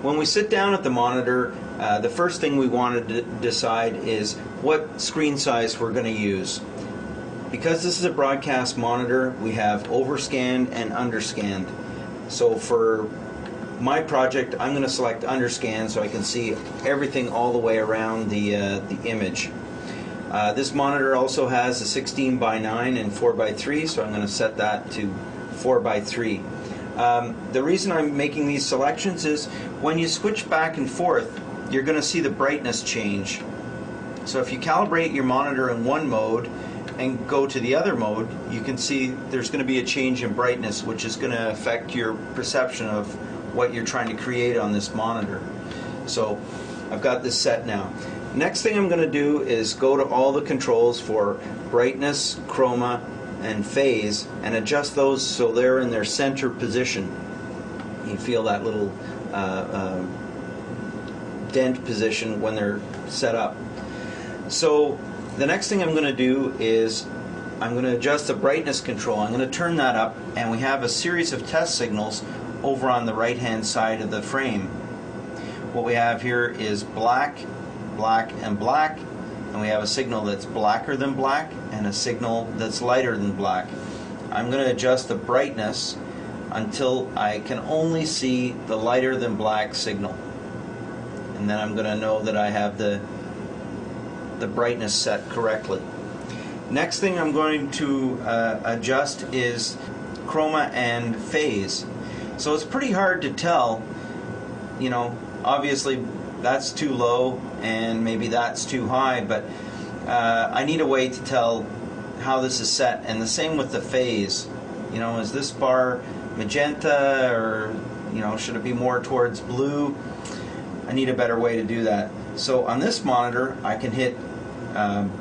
when we sit down at the monitor, the first thing we want to decide is what screen size we're going to use. Because this is a broadcast monitor, we have overscanned and underscanned. So for my project, I'm going to select underscan so I can see everything all the way around the image. This monitor also has a 16 by 9 and 4 by 3, so I'm going to set that to 4 by 3. The reason I'm making these selections is when you switch back and forth, you're going to see the brightness change. So if you calibrate your monitor in one mode and go to the other mode, you can see there's going to be a change in brightness, which is going to affect your perception of what you're trying to create on this monitor. So I've got this set now. Next thing I'm going to do is go to all the controls for brightness, chroma, and phase and adjust those so they're in their center position. You feel that little dent position when they're set up. So the next thing I'm going to do is I'm going to adjust the brightness control. I'm going to turn that up, and we have a series of test signals over on the right hand side of the frame. What we have here is black, black, and black, and we have a signal that's blacker than black and a signal that's lighter than black. I'm going to adjust the brightness until I can only see the lighter than black signal, and then I'm going to know that I have the brightness set correctly. Next thing I'm going to adjust is chroma and phase. So it's pretty hard to tell, you know, obviously that's too low and maybe that's too high, but I need a way to tell how this is set. And the same with the phase. You know, is this bar magenta, or, you know, should it be more towards blue? I need a better way to do that. So on this monitor I can hit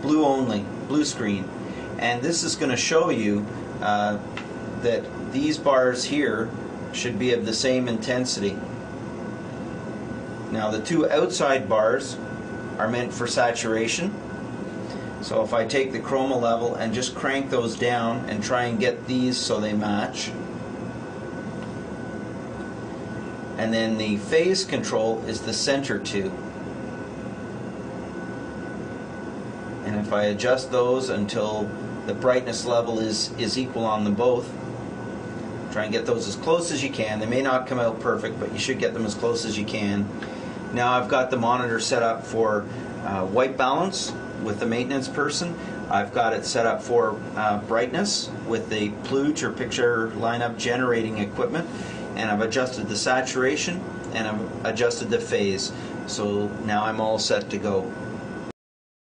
blue only, blue screen, and this is going to show you that these bars here should be of the same intensity. Now the two outside bars are meant for saturation, so if I take the chroma level and just crank those down and try and get these so they match, and then the phase control is the center two. And if I adjust those until the brightness level is equal on them both, try and get those as close as you can. They may not come out perfect, but you should get them as close as you can. Now I've got the monitor set up for white balance with the maintenance person. I've got it set up for brightness with the plooge or picture lineup generating equipment, and I've adjusted the saturation and I've adjusted the phase. So now I'm all set to go.